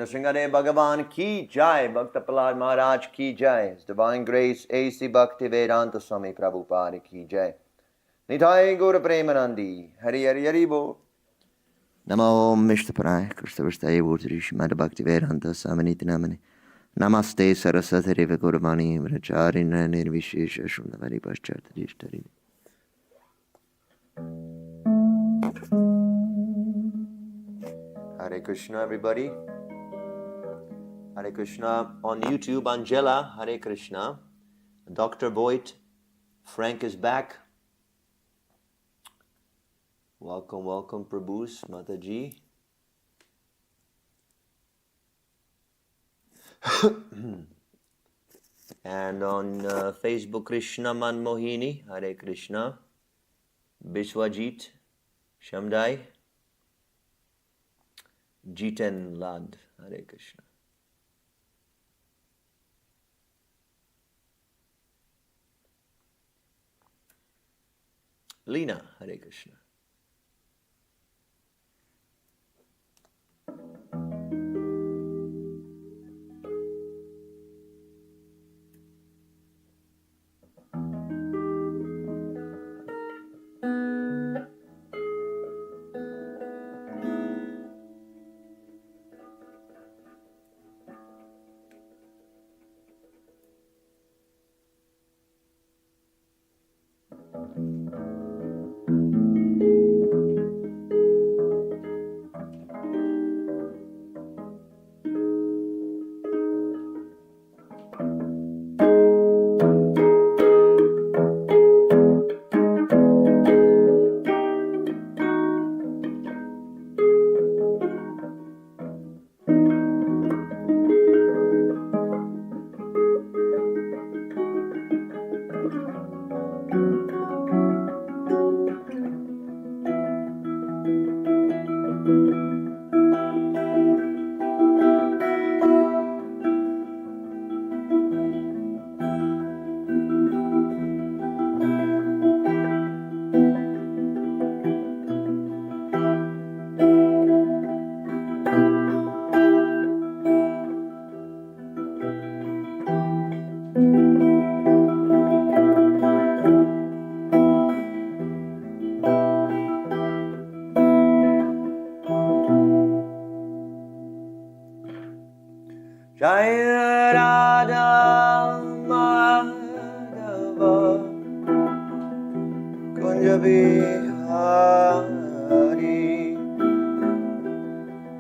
Nrsimhade Bhagavan ki jai, Bhakta Prahlad Maharaj ki jai, His Divine Grace A.C. Bhakti Vedanta Swami Prabhupada ki jai. Nitai Gaura Premanandi, Hari Hari Hari Bo. Namo Mishta Pranay, Krishna Vishtaye Vurtari Shrimad Bhakti Vedanta Samaniti Namani. Namaste Saraswati Reva Gauravani Vrachari Nirvishesha Shunnavari Paschartadishtari. Hare Krishna, everybody. Hare Krishna. On YouTube, Angela, Hare Krishna. Dr. Voigt, Frank is back. Welcome, welcome, Prabhus, Mataji. And on Facebook, Krishna Manmohini, Hare Krishna. Biswajit, Shamdai. Jiten Lad, Hare Krishna. Lina, Hare Krishna. Jaya Radha Madhava Kunja Bihari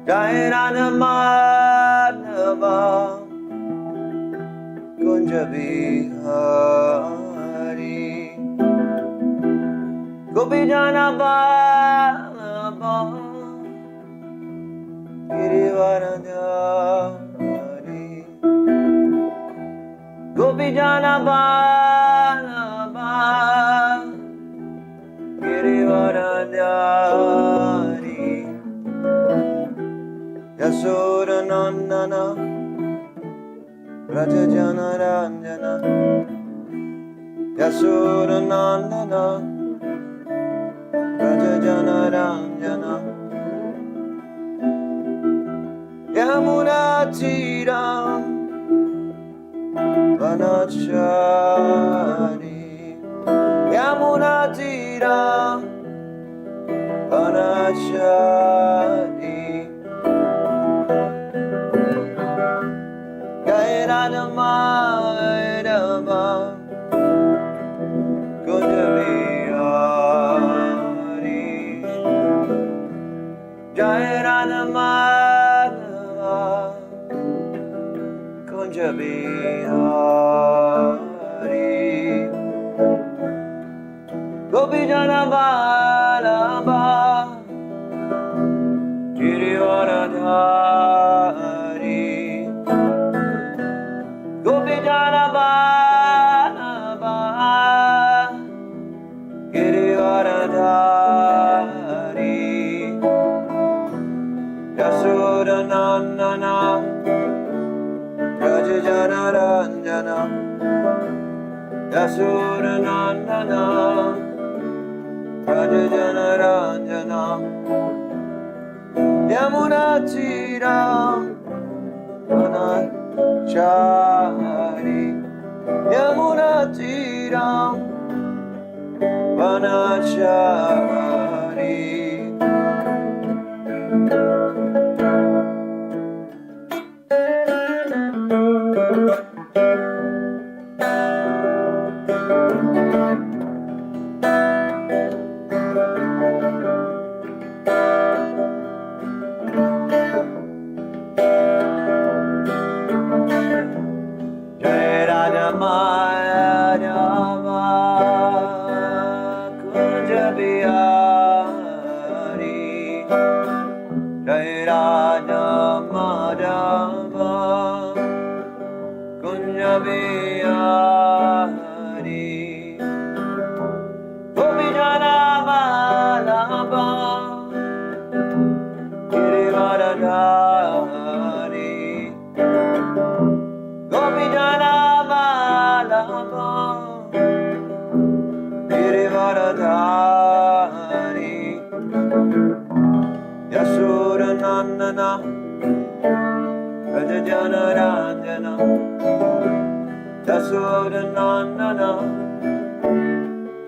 Jaya Radha Madhava Kunja Bihari Gopijana Baba Girivaradhari Gopijana Baba Girivaradhari Yasura Nandana Rajajana Ranjana Yasura Nandana Rajajana Ranjana Yamuna Tiram Vanachari Yamuna Tiram Vanachari Gairana Madhava Kunjabihari Jairana Madhava Kunjabihari Gopijana Ballabha Girivaradhari Gopijana Ballabha Girivaradhari Yasura Nandana Rajajana Ranjana Yasura Nandana Rajajana Ranjana Yamuna Tiram Vanachari Yamuna Tiram Vanachari Jai Radha Madhava Kunja Bihari Jai Radha Madhava Kunja Bihari Gopijana Vallabha Girivaradhari Gopijana Vallabha Girivaradhari Yasura Nandana Rajajana Ranjana Yasura Nandana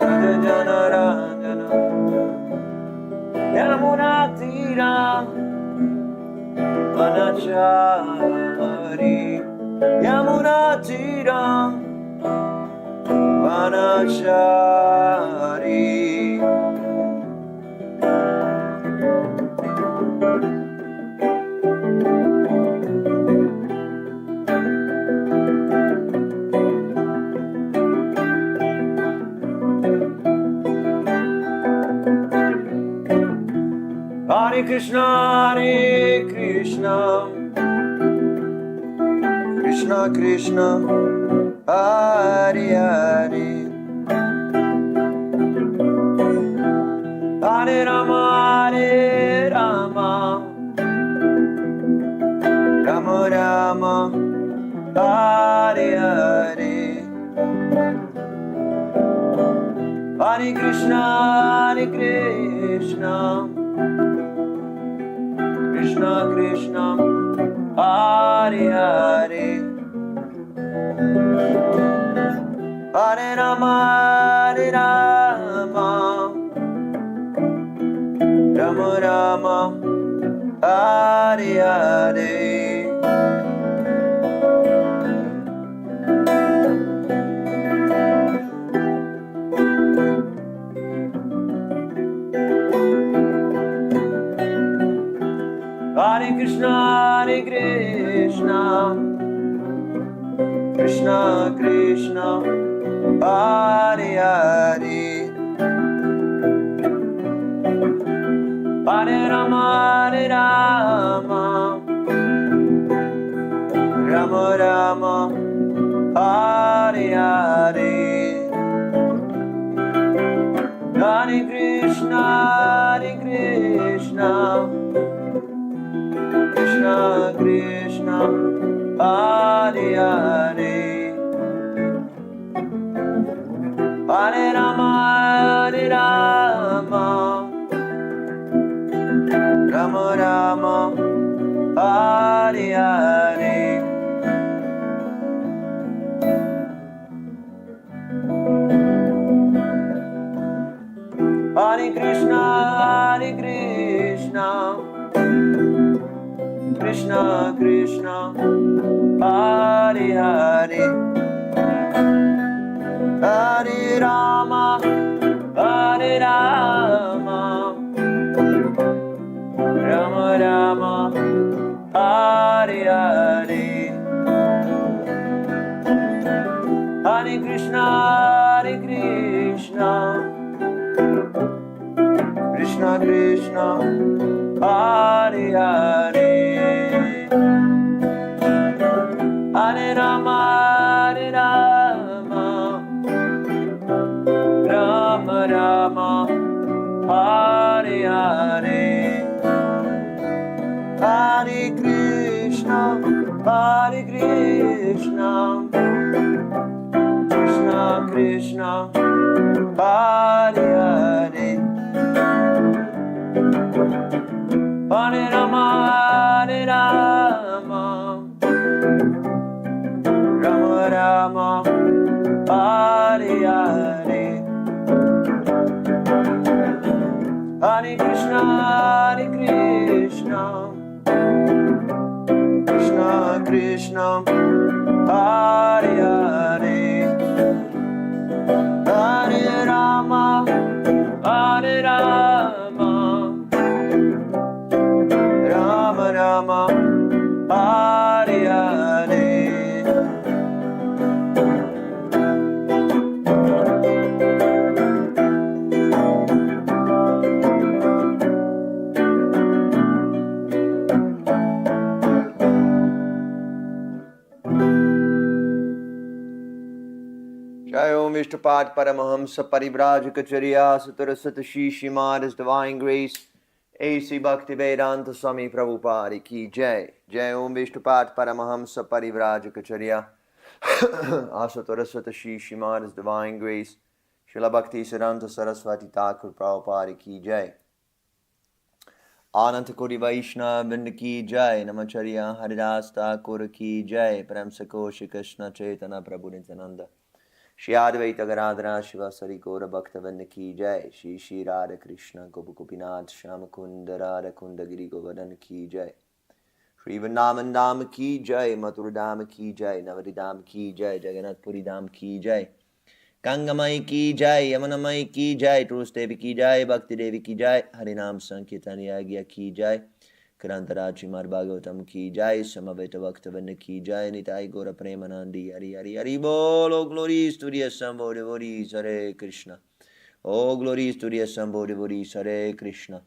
Rajajana Ranjana Yamuna Tira Vanachari Yamuna Tira Vanachari Hare Krishna, Krishna Krishna, Hare Hare, Hare Rama, Rama Rama, Hare Hare, Hare Krishna, Krishna Krishna, Hare Hare, Hare Rama, Rama Rama, Hare Hare. Hare Krishna, Krishna Krishna, Hare Hare, Hare Rama, Rama Rama, Hare Hare, Hare Krishna, Krishna Krishna, Hare Hare, Hare Rama, Rama Rama, Hare Hare, Hare Krishna, Krishna Krishna, Hare Hare, Hare Rama, Rama Rama, Hare Hare, Hare Krishna, Krishna Krishna, Hare Hare, Hare Rama, Rama Rama, Hare Hare, Hare Krishna, Krishna Krishna, Hare Hare, Hare Rama, Rama Rama, Hare Hare, Hare Krishna, Krishna Krishna, Hare Hare, Hare Rama, Rama Rama, Hare Hare. Jai Om Vishnupad Paramahamsa Parivrajakacarya Satarasat Shishimad His Divine Grace A.C. Bhaktivedanta Swami Prabhupada Ki Jai. Jai Om Vishnupad Paramahamsa Parivrajakacarya Asatarasat Shishimad His Divine Grace Srila Bhakti Siddhanta Saraswati Thakur Prabhupada Ki Jai. Ananta Koti Vaishnav Vrinda ki jai, Namacharya Haridas Thakur ki jai, Prem Sako Shri Krishna Chaitanya Prabhu Nityananda, Shri Advaita Gadadhara Shivasari Gaura Bhakta Vrinda ki jai, Shri Shri Radha Krishna Gopi Gopinath Shama Kunda Radha Kunda Giri Govardhan ki jai, Shri Vrindavan Dham ki jai, Mathura Dham ki jai, Navadi Dham ki jai, Jagannath Puri Dham ki jai, Gangamai ki jai, Yamunamai ki jai, Tulsi Devi ki jai, Bhakti Devi ki jai, Harinam Sankirtan Yagya ki jai, Karantara Srimad Bhagavatam ki jai, Samaveta Bhaktavinda ki jai, Nitai Gora Premanandi, Hari Hari Hari Bol, oh glories to the Assembly devotees, Hare Krishna. Oh glories to the Assembly devotees, Hare Krishna.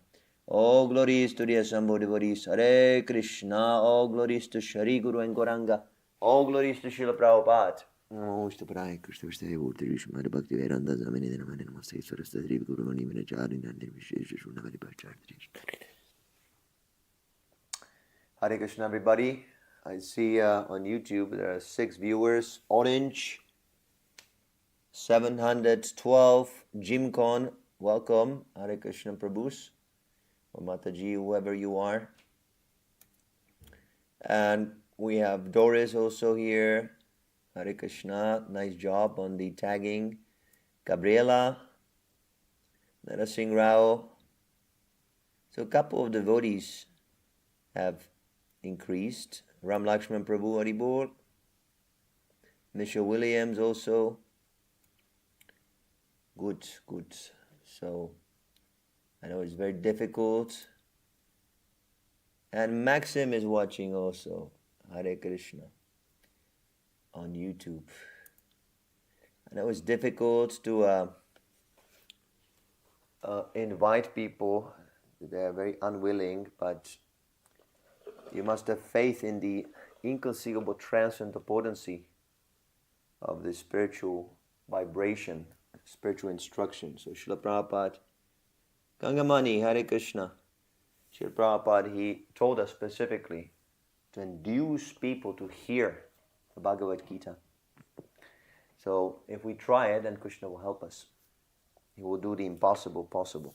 Oh glories to the Assembly devotees, Hare Krishna. Oh glories to Shri Guru and Goranga. Oh glories to Srila Prabhupada. Namaste Pradaya Krishna Vishaya Bhurti Vishmara Bhakti Vedanta Zamani Dhanamani Namaste Saraswati Guru Mani Vinachari Nandini Vishesha Shunnavari Bhacharya. Hare Krishna everybody. I see on YouTube there are 6 viewers. Orange 712 Jimcon, welcome. Hare Krishna Prabhus or Mataji, whoever you are. And we have Doris also here. Hare Krishna, nice job on the tagging. Gabriela, Narasing Rao. So a couple of devotees have increased. Ram Lakshman Prabhu Haribol. Michelle Williams also. Good. So I know it's very difficult. And Maxim is watching also. Hare Krishna. On YouTube. I know it's difficult to invite people. They are very unwilling, but you must have faith in the inconceivable transcendental potency of the spiritual vibration, spiritual instruction. So Srila Prabhupada, Gangamani, Hare Krishna. Srila Prabhupada, he told us specifically to induce people to hear the Bhagavadgita. So if we try it, then Krishna will help us. He will do the impossible possible.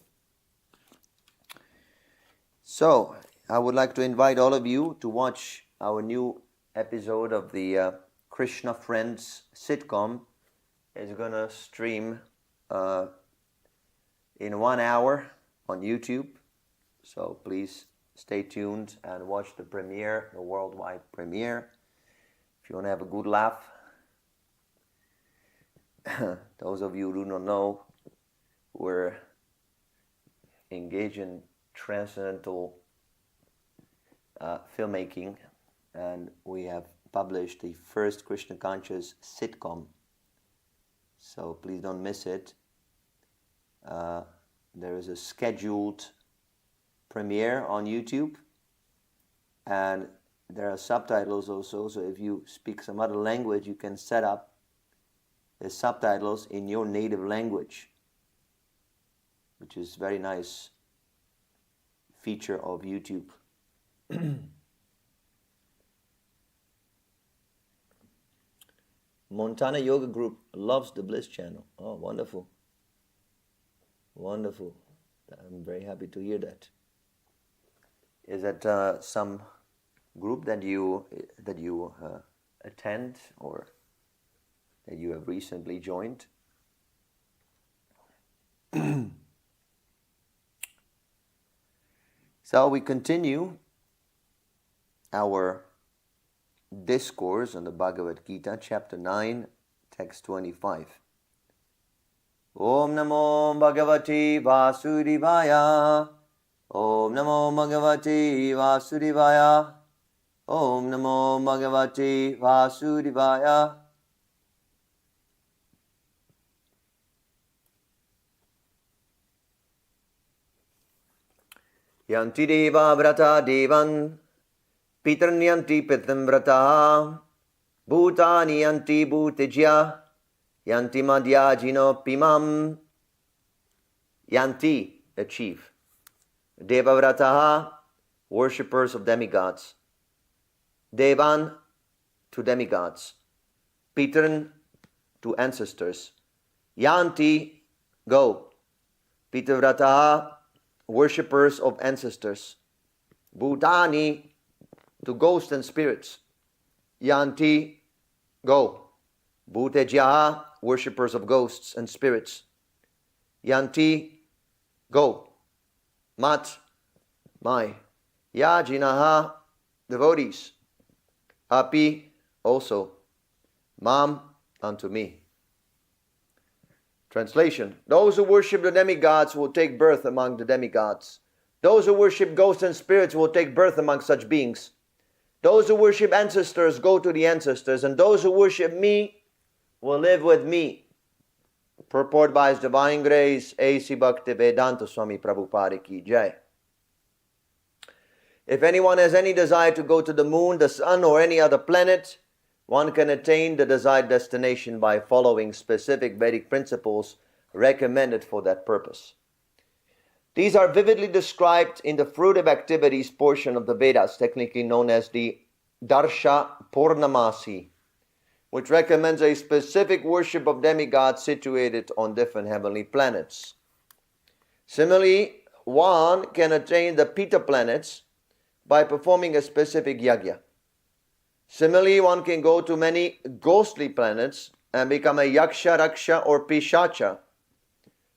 So I would like to invite all of you to watch our new episode of the Krishna Friends sitcom. It's going to stream in 1 hour on YouTube. So please stay tuned and watch the premiere, the worldwide premiere. If you want to have a good laugh, those of you who do not know, we're engaged in transcendental filmmaking, and we have published the first Krishna conscious sitcom. So please don't miss it. There is a scheduled premiere on YouTube, and there are subtitles also, so if you speak some other language, you can set up the subtitles in your native language, which is very nice feature of YouTube. Montana Yoga Group loves the Bliss channel. Oh, wonderful. Wonderful. I'm very happy to hear that. Is that some group that you attend or that you have recently joined? So we continue our discourse on the Bhagavad Gita, chapter 9, text 25. Om Namo Bhagavate Vasudevaya. Om Namo Bhagavate Vasudevaya. Om Namo Bhagavate Vasudevaya. Yanti Deva Vrata Devan Pitranyanti Pitam Vrata Bhutani Yanti Bhutijya Yanti Madhyajino Pimam. Yanti, achieve. Devavrataha, worshippers of demigods. Devan, to demigods. Pitran, to ancestors. Yanti, go. Pitavrataha, worshippers of ancestors. Bhutani, to ghosts and spirits. Yanti, go. Bhutejyaha, worshippers of ghosts and spirits. Yanti, go. Mat, my. Yajinaha, devotees. Api, also. Mam, unto me. Translation. Those who worship the demigods will take birth among the demigods. Those who worship ghosts and spirits will take birth among such beings. Those who worship ancestors go to the ancestors, and those who worship me will live with me. Purport by His Divine Grace, A.C. Bhaktivedanta Swami Prabhupada Ki Jai. If anyone has any desire to go to the moon, the sun, or any other planet, one can attain the desired destination by following specific Vedic principles recommended for that purpose. These are vividly described in the fruitive activities portion of the Vedas, technically known as the Darsha Purnamasi, which recommends a specific worship of demigods situated on different heavenly planets. Similarly, one can attain the Pita planets by performing a specific yagya. Similarly, one can go to many ghostly planets and become a yaksha, raksha, or pishacha.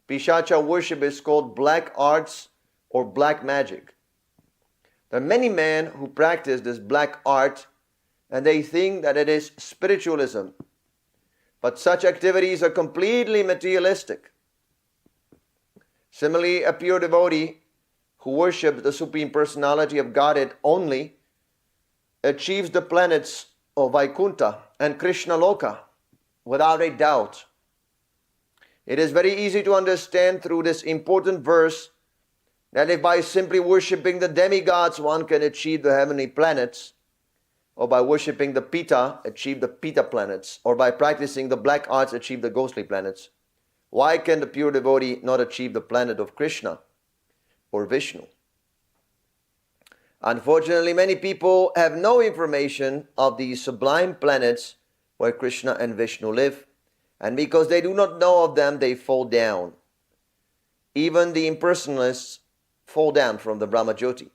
Pishacha worship is called black arts or black magic. There are many men who practice this black art and they think that it is spiritualism. But such activities are completely materialistic. Similarly, a pure devotee who worships the Supreme Personality of Godhead only achieves the planets of Vaikuntha and Krishna-loka without a doubt. It is very easy to understand through this important verse that if by simply worshipping the demigods one can achieve the heavenly planets, or by worshipping the Pita achieve the Pita planets, or by practicing the black arts achieve the ghostly planets, why can the pure devotee not achieve the planet of Krishna or Vishnu? Unfortunately, many people have no information of these sublime planets where Krishna and Vishnu live, and because they do not know of them, they fall down. Even the impersonalists fall down from the Brahma Jyoti.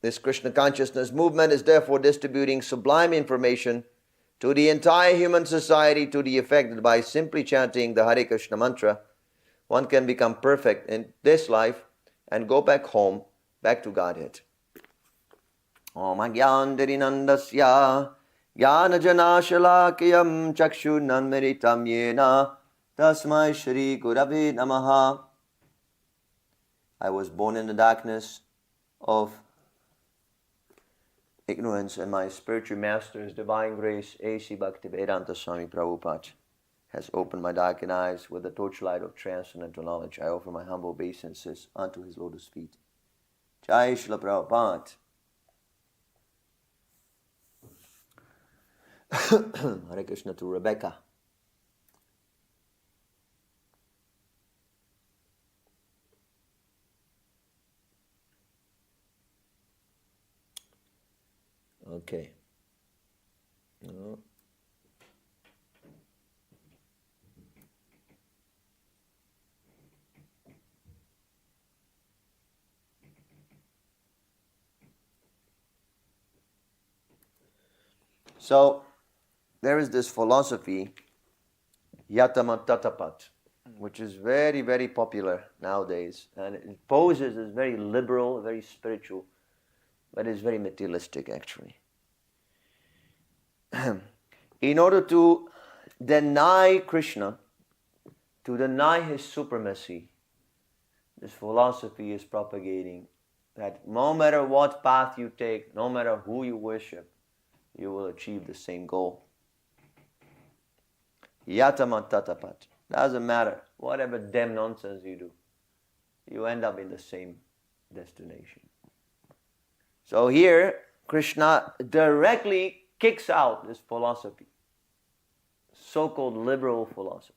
This Krishna consciousness movement is therefore distributing sublime information to the entire human society to the effect that by simply chanting the Hare Krishna mantra, one can become perfect in this life and go back home, back to Godhead. Om Agyandarinandasya Jnanajanashalakiyam Chakshunanmiritam Yena Tasmai Shri Gurave Namaha. I was born in the darkness of ignorance, and my spiritual master's divine grace, A.C. Bhaktivedanta Swami Prabhupada, has opened my darkened eyes with the torchlight of transcendental knowledge. I offer my humble obeisances unto his lotus feet. Jai Srila Prabhupada. Hare Krishna to Rebecca. Okay. No. So, there is this philosophy, Yatama Tatapat, which is very, very popular nowadays. And it poses as very liberal, very spiritual, but it's very materialistic actually. In order to deny Krishna, to deny his supremacy, this philosophy is propagating that no matter what path you take, no matter who you worship, you will achieve the same goal. Yatama Tatapat. Doesn't matter. Whatever damn nonsense you do, you end up in the same destination. So here, Krishna directly kicks out this philosophy, so-called liberal philosophy.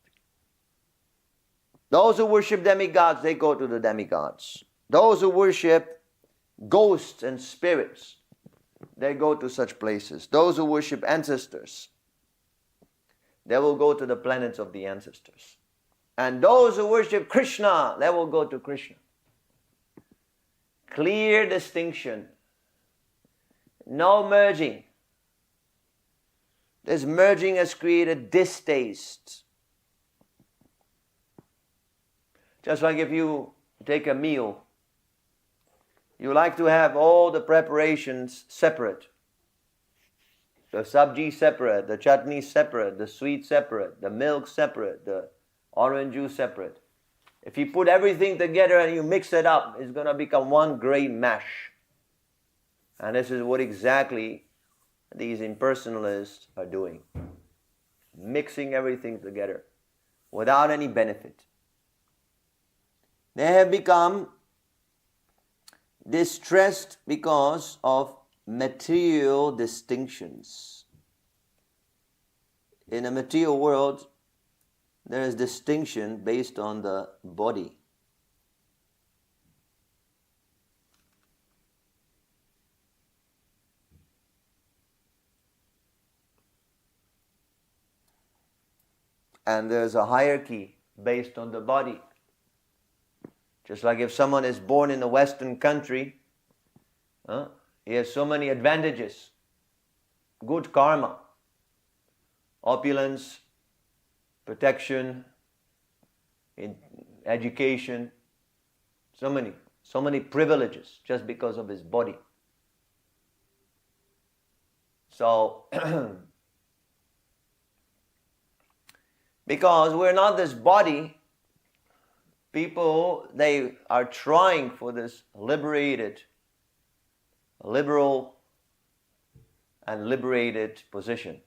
Those who worship demigods, they go to the demigods. Those who worship ghosts and spirits, they go to such places. Those who worship ancestors, they will go to the planets of the ancestors. And those who worship Krishna, they will go to Krishna. Clear distinction No merging. This merging has created distaste. Just like if you take a meal, you like to have all the preparations separate. The sabji separate, the chutney separate, the sweet separate, the milk separate, the orange juice separate. If you put everything together and you mix it up, it's going to become one great mash. And this is what exactly these impersonalists are doing. Mixing everything together without any benefit. They have become distressed because of material distinctions. In a material world, there is distinction based on the body. And there's a hierarchy based on the body. Just like if someone is born in a Western country, he has so many advantages. Good karma, opulence, protection, education, so many privileges just because of his body. So, because we're not this body, people, they are trying for this liberal and liberated position.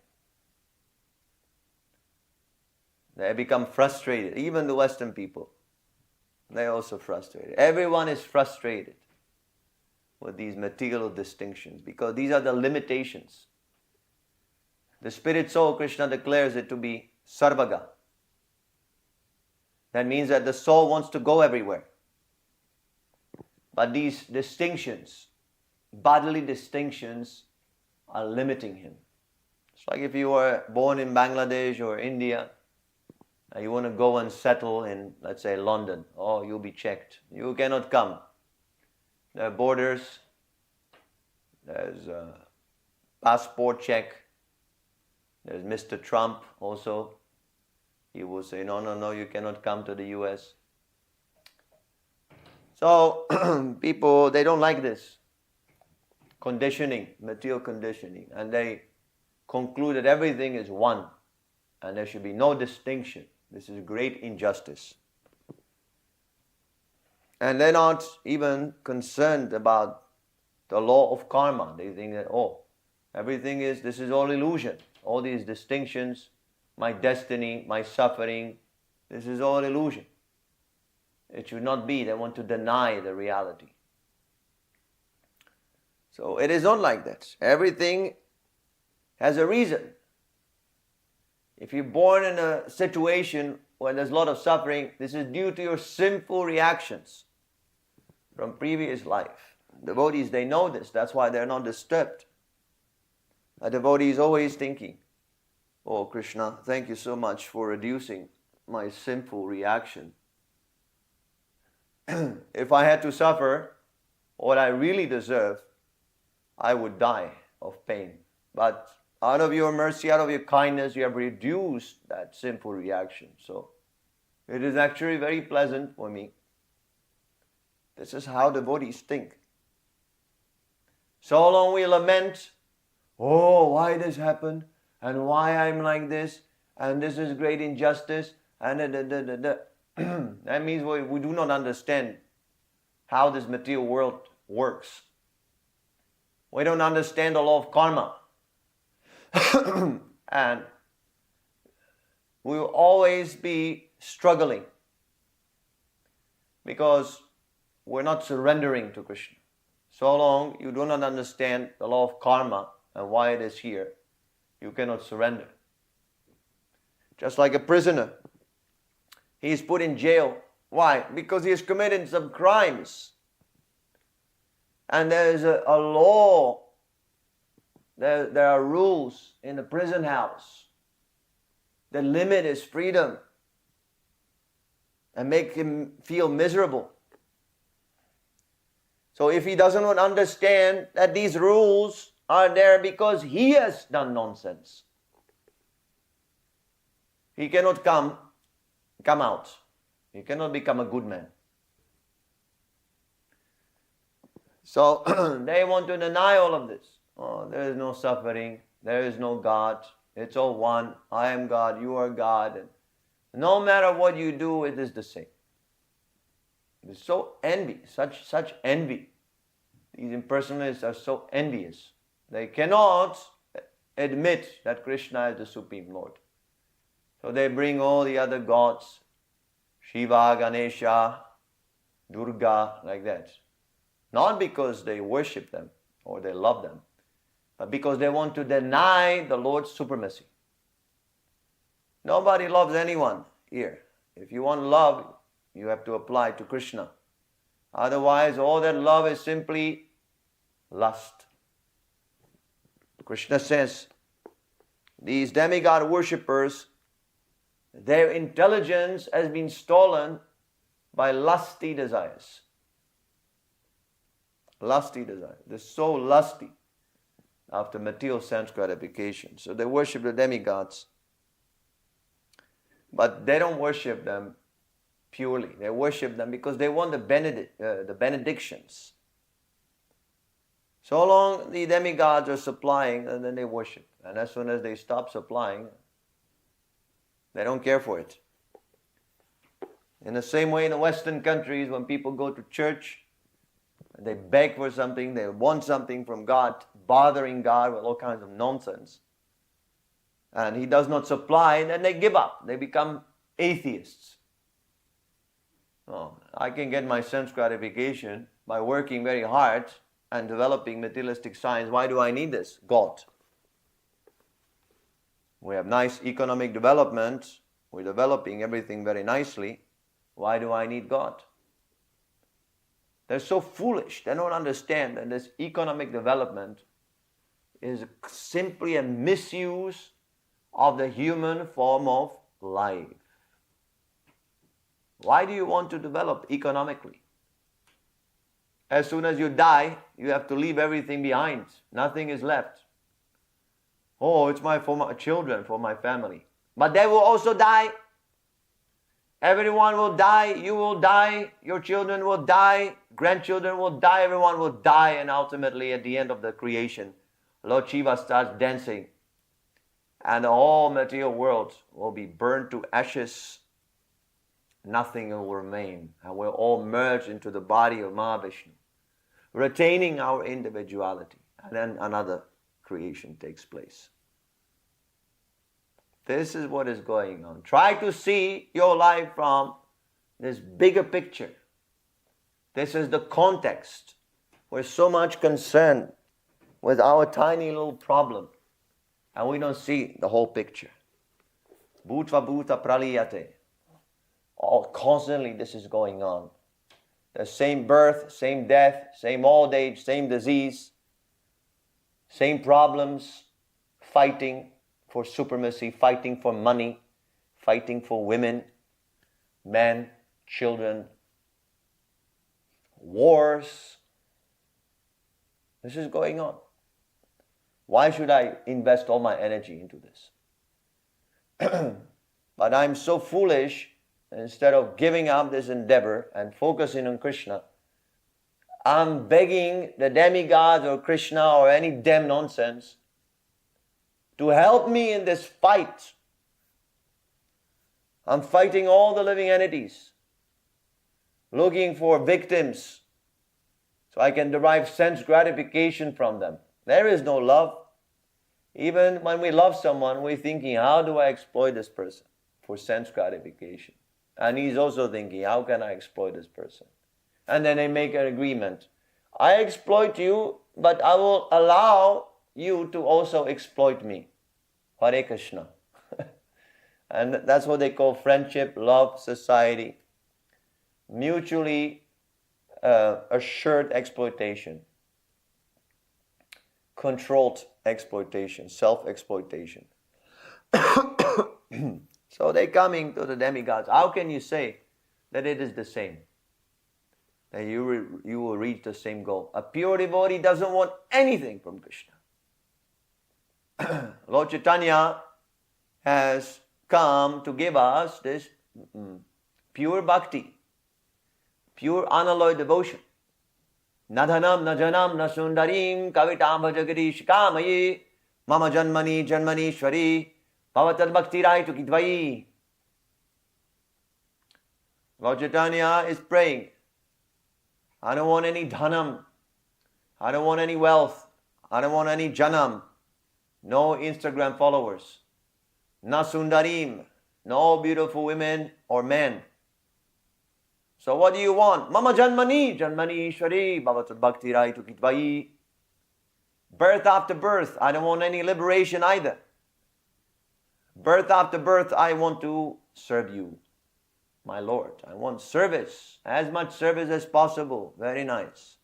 They become frustrated. Even the Western people, they're also frustrated. Everyone is frustrated with these material distinctions because these are the limitations. The spirit soul, Krishna declares it to be sarvaga. That means that the soul wants to go everywhere. But these distinctions, bodily distinctions, are limiting him. It's like if you were born in Bangladesh or India, and you want to go and settle in, let's say, London. Oh, you'll be checked. You cannot come. There are borders. There's a passport check. There's Mr. Trump also. He will say, no, you cannot come to the US. So people, they don't like this conditioning, material conditioning, and they conclude that everything is one and there should be no distinction. This is great injustice. And they're not even concerned about the law of karma. They think that, this is all illusion. All these distinctions, my destiny, my suffering, this is all illusion. It should not be. They want to deny the reality. So it is not like that. Everything has a reason. If you're born in a situation where there's a lot of suffering, this is due to your sinful reactions from previous life. Devotees, they know this. That's why they're not disturbed. A devotee is always thinking, oh Krishna, thank you so much for reducing my sinful reaction. If I had to suffer what I really deserve, I would die of pain. But out of your mercy, out of your kindness, you have reduced that sinful reaction. So it is actually very pleasant for me. This is how devotees think. So long we lament, oh, why this happened, and why I'm like this, and this is great injustice, and That means we do not understand how this material world works. We don't understand the law of karma. And we will always be struggling because we're not surrendering to Krishna. So long you do not understand the law of karma and why it is here, you cannot surrender. Just like a prisoner. He is put in jail. Why? Because he has committed some crimes. And there is a law. There are rules in the prison house that limit his freedom and make him feel miserable. So if he doesn't understand that these rules are there because he has done nonsense. He cannot come out. He cannot become a good man. So they want to deny all of this. Oh, there is no suffering. There is no God. It's all one. I am God. You are God. And no matter what you do, it is the same. It's so envy, such envy. These impersonalists are so envious. They cannot admit that Krishna is the Supreme Lord. So they bring all the other gods, Shiva, Ganesha, Durga, like that. Not because they worship them or they love them, but because they want to deny the Lord's supremacy. Nobody loves anyone here. If you want love, you have to apply to Krishna. Otherwise, all that love is simply lust. Krishna says, these demigod worshippers, their intelligence has been stolen by lusty desires. Lusty desires. They're so lusty after material sense gratification. So they worship the demigods. But they don't worship them purely. They worship them because they want the benedictions. So long the demigods are supplying, and then they worship. And as soon as they stop supplying, they don't care for it. In the same way in the Western countries, when people go to church, they beg for something, they want something from God, bothering God with all kinds of nonsense, and He does not supply, then they give up. They become atheists. Oh, I can get my sense gratification by working very hard and developing materialistic science. Why do I need this? God. We have nice economic development. We're developing everything very nicely. Why do I need God? They're so foolish. They don't understand that this economic development is simply a misuse of the human form of life. Why do you want to develop economically? As soon as you die, you have to leave everything behind. Nothing is left. Oh, it's for my children, for my family. But they will also die. Everyone will die. You will die. Your children will die. Grandchildren will die. Everyone will die. And ultimately, at the end of the creation, Lord Shiva starts dancing. And the whole material world will be burned to ashes. Nothing will remain. And we'll all merge into the body of Mahavishnu, retaining our individuality. And then another creation takes place. This is what is going on. Try to see your life from this bigger picture. This is the context. We're so much concerned with our tiny little problem, and we don't see the whole picture. Bhutva bhuta praliyate. Constantly this is going on. The same birth, same death, same old age, same disease, same problems, fighting for supremacy, fighting for money, fighting for women, men, children, wars. This is going on. Why should I invest all my energy into this? But I'm so foolish, instead of giving up this endeavor and focusing on Krishna, I'm begging the demigods or Krishna or any damn nonsense to help me in this fight. I'm fighting all the living entities, looking for victims so I can derive sense gratification from them. There is no love. Even when we love someone, we're thinking, how do I exploit this person for sense gratification? And he's also thinking, how can I exploit this person? And then they make an agreement. I exploit you, but I will allow you to also exploit me. Hare Krishna. And that's what they call friendship, love, society. Mutually assured exploitation. Controlled exploitation, self-exploitation. So they're coming to the demigods. How can you say that it is the same? That you will reach the same goal? A pure devotee doesn't want anything from Krishna. Lord Chaitanya has come to give us this pure bhakti, pure unalloyed devotion. Nadhanam, najanam, nasundarim, kavitam bhajagadish kamayi, mama janmani, janmanishwari, bhavatad bhakti rai tukidvayi. Lord Chaitanya is praying, I don't want any dhanam, I don't want any wealth, I don't want any janam, no Instagram followers, na sundarim, no beautiful women or men. So what do you want? Mama janmani, janmani ishwari, bhavatad bhakti rai tukidvayi. Birth after birth, I don't want any liberation either. Birth after birth, I want to serve you, my Lord. I want service, as much service as possible. Very nice.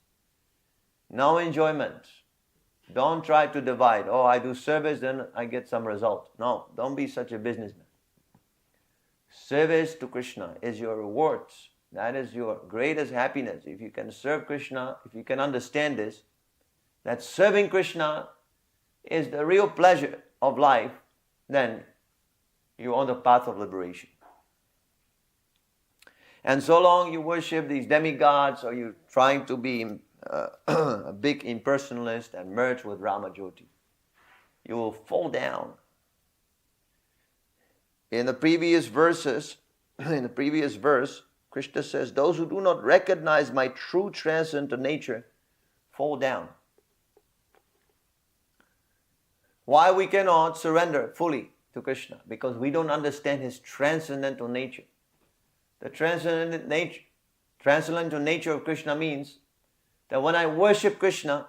No enjoyment. Don't try to divide. Oh, I do service, then I get some result. No, don't be such a businessman. Service to Krishna is your reward. That is your greatest happiness. If you can serve Krishna, if you can understand this, that serving Krishna is the real pleasure of life, then you're on the path of liberation. And so long you worship these demigods, or you're trying to be a big impersonalist and merge with Ramajyoti, you will fall down. In the previous verse, Krishna says, those who do not recognize my true transcendental nature fall down. Why we cannot surrender fully to Krishna? Because we don't understand his transcendental nature. The transcendental nature of Krishna means that when I worship Krishna,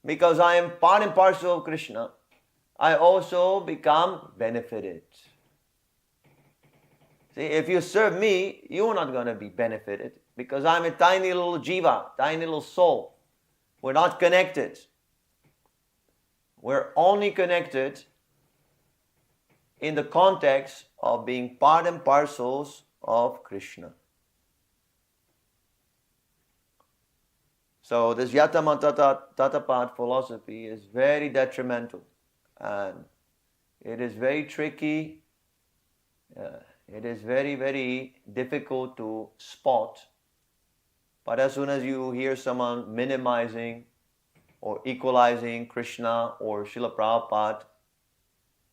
because I am part and parcel of Krishna, I also become benefited. See, if you serve me, you're not going to be benefited, because I'm a tiny little jiva, tiny little soul. We're not connected. We're only connected in the context of being part and parcels of Krishna. So this Yatama Tatapat philosophy is very detrimental, and it is very tricky. It is very, very difficult to spot. But as soon as you hear someone minimizing or equalizing Krishna or Srila Prabhupada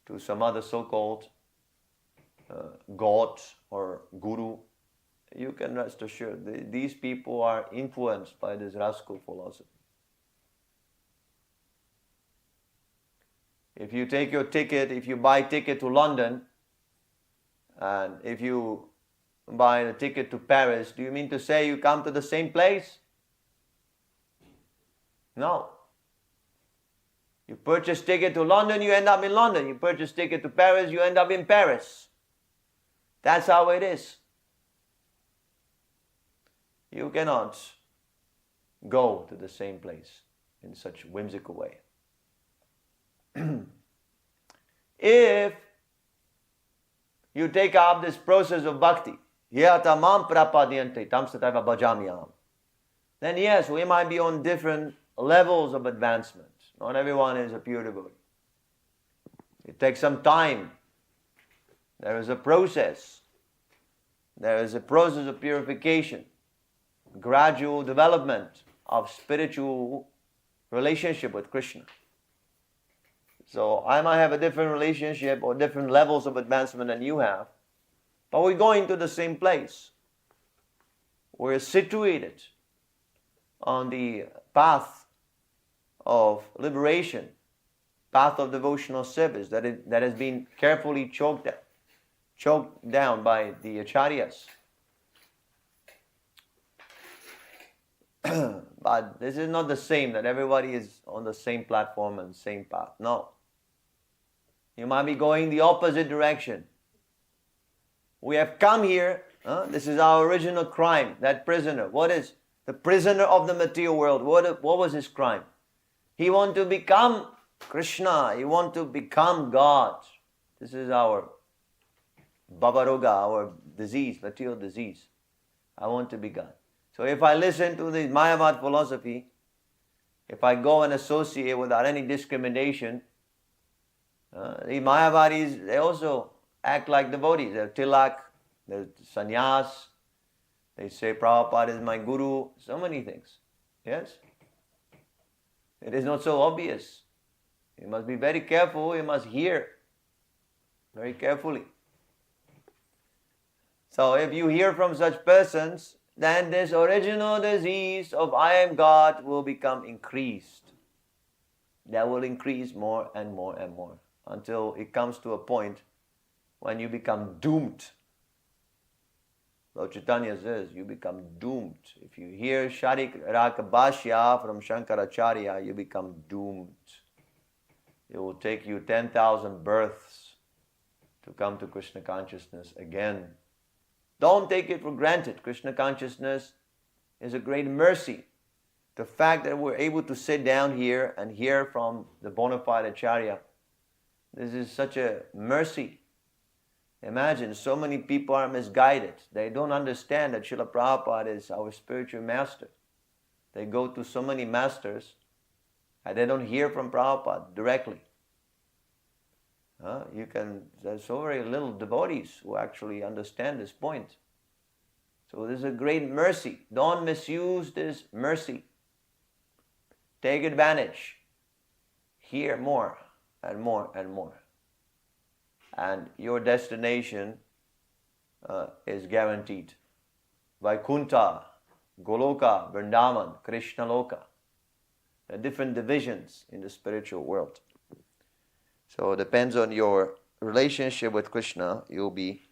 to some other so-called God or Guru, you can rest assured these people are influenced by this rascal philosophy. If you take your ticket, if you buy a ticket to London, and if you buy a ticket to Paris, do you mean to say you come to the same place? No. You purchase ticket to London, you end up in London. You purchase ticket to Paris, you end up in Paris. That's how it is. You cannot go to the same place in such a whimsical way. If you take up this process of bhakti, then yes, we might be on different levels of advancement. Not everyone is a pure devotee. It takes some time. There is a process. There is a process of purification, gradual development of spiritual relationship with Krishna. So I might have a different relationship or different levels of advancement than you have, but we're going to the same place. We're situated on the path of liberation, path of devotional service that has been carefully choked down by the acharyas. But this is not the same, that everybody is on the same platform and same path. No. You might be going the opposite direction. We have come here, this is our original crime, that prisoner. What is the prisoner of the material world? What was his crime? He wanted to become Krishna. He wanted to become God. This is our Bhavaroga, our disease, material disease. I want to be God. So if I listen to this Mayavad philosophy, if I go and associate without any discrimination, The Mayavadis, they also act like devotees. They're tilak, they're sannyas. They say Prabhupada is my guru. So many things. Yes? It is not so obvious. You must be very careful. You must hear very carefully. So if you hear from such persons, then this original disease of I am God will become increased. That will increase more and more and more until it comes to a point when you become doomed. Lord Chaitanya says you become doomed. If you hear Sharik Rakabhashya from Shankaracharya, you become doomed. It will take you 10,000 births to come to Krishna consciousness again. Don't take it for granted. Krishna consciousness is a great mercy. The fact that we're able to sit down here and hear from the bona fide Acharya, this is such a mercy. Imagine, so many people are misguided. They don't understand that Srila Prabhupada is our spiritual master. They go to so many masters and they don't hear from Prabhupada directly. There's so very little devotees who actually understand this point. So this is a great mercy. Don't misuse this mercy. Take advantage. Hear more and more and more. And your destination is guaranteed. Vaikuntha, Goloka, Vrindavan, Krishna-loka. There are different divisions in the spiritual world. So it depends on your relationship with Krishna. You'll be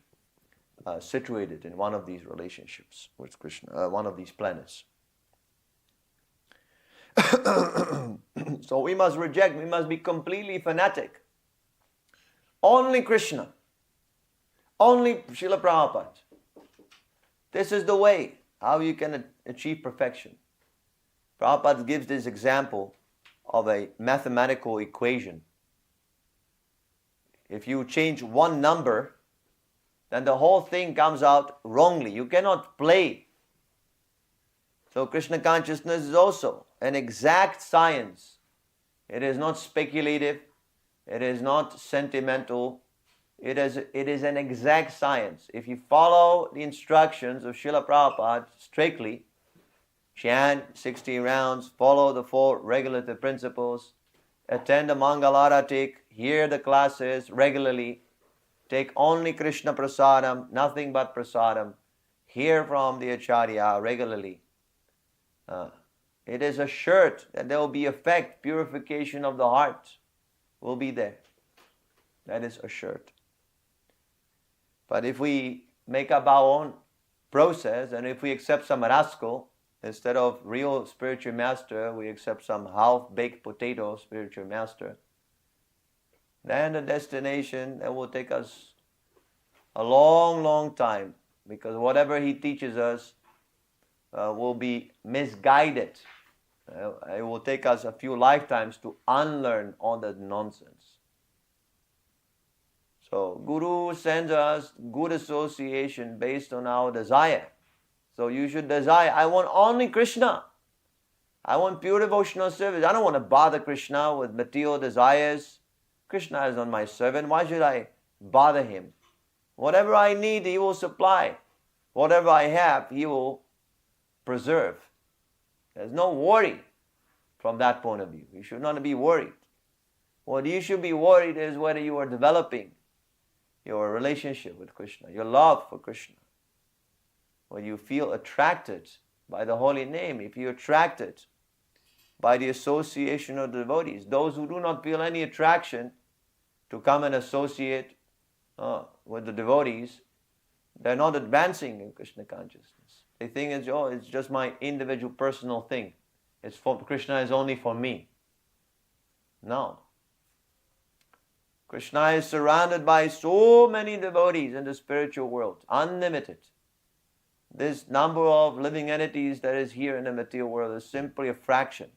situated in one of these relationships with Krishna, one of these planets. So we must reject, we must be completely fanatic. Only Krishna. Only Srila Prabhupada. This is the way how you can achieve perfection. Prabhupada gives this example of a mathematical equation. If you change one number, then the whole thing comes out wrongly. You cannot play. So Krishna consciousness is also an exact science. It is not speculative. It is not sentimental. It is an exact science. If you follow the instructions of Srila Prabhupada strictly, chant 60 rounds, follow the 4 regulative principles, attend the Mangalaratik, hear the classes regularly, take only Krishna prasadam, nothing but prasadam, hear from the Acharya regularly. It is assured that there will be effect, purification of the heart will be there. That is assured. But if we make up our own process and if we accept some rascal, instead of real spiritual master, we accept some half-baked potato spiritual master, then the destination that will take us a long, long time, because whatever he teaches us will be misguided. It will take us a few lifetimes to unlearn all that nonsense. So Guru sends us good association based on our desire. So you should desire, I want only Krishna. I want pure devotional service. I don't want to bother Krishna with material desires. Krishna is not my servant. Why should I bother him? Whatever I need, he will supply. Whatever I have, he will preserve. There's no worry from that point of view. You should not be worried. What you should be worried is whether you are developing your relationship with Krishna, your love for Krishna. When you feel attracted by the holy name, if you're attracted by the association of devotees, those who do not feel any attraction to come and associate with the devotees, they're not advancing in Krishna consciousness. They think it's just my individual personal thing. It's for Krishna is only for me. No. Krishna is surrounded by so many devotees in the spiritual world, unlimited. This number of living entities that is here in the material world is simply a fraction.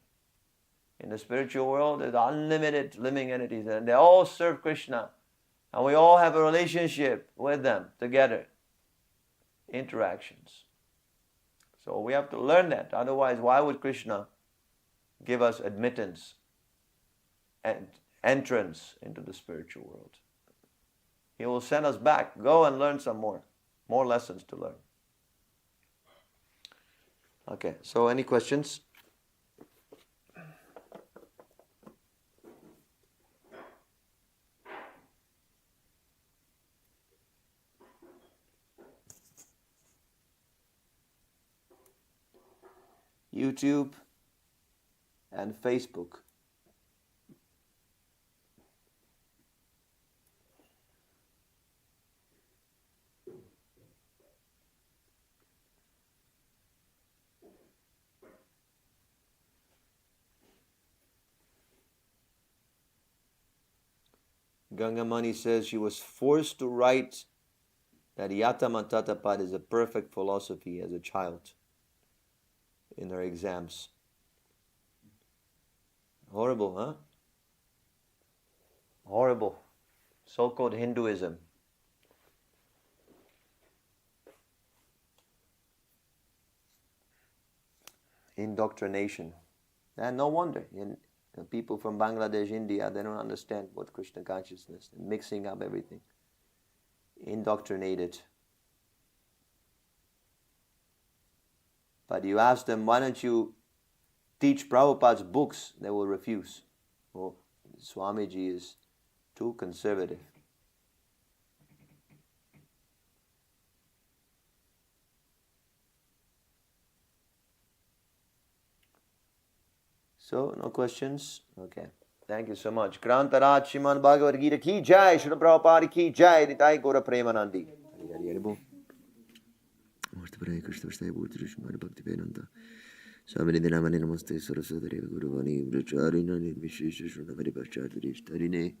In the spiritual world, there's unlimited living entities, and they all serve Krishna. And we all have a relationship with them together. Interactions. So we have to learn that. Otherwise, why would Krishna give us admittance and entrance into the spiritual world. He will send us back. Go and learn some more lessons to learn. Okay, so any questions? YouTube and Facebook. Gangamani says she was forced to write that Yatama Tatapat is a perfect philosophy as a child in her exams. Horrible, huh? Horrible. So-called Hinduism. Indoctrination. And no wonder. People from Bangladesh, India, they don't understand what Krishna consciousness, mixing up everything. Indoctrinated. But you ask them, why don't you teach Prabhupada's books? They will refuse. Oh, Swamiji is too conservative. So, no questions? Okay. Thank you so much. Krantaraj Shiman Bhagavadgita ki jai, Srila Prabhupada ki jai, Nitai Gora Premanandi. Hari Hari Bo. Swami Dinamani Namaste Saraswati Guru Vani Bracharina Nirvishesha Shunamari Pachatari Starine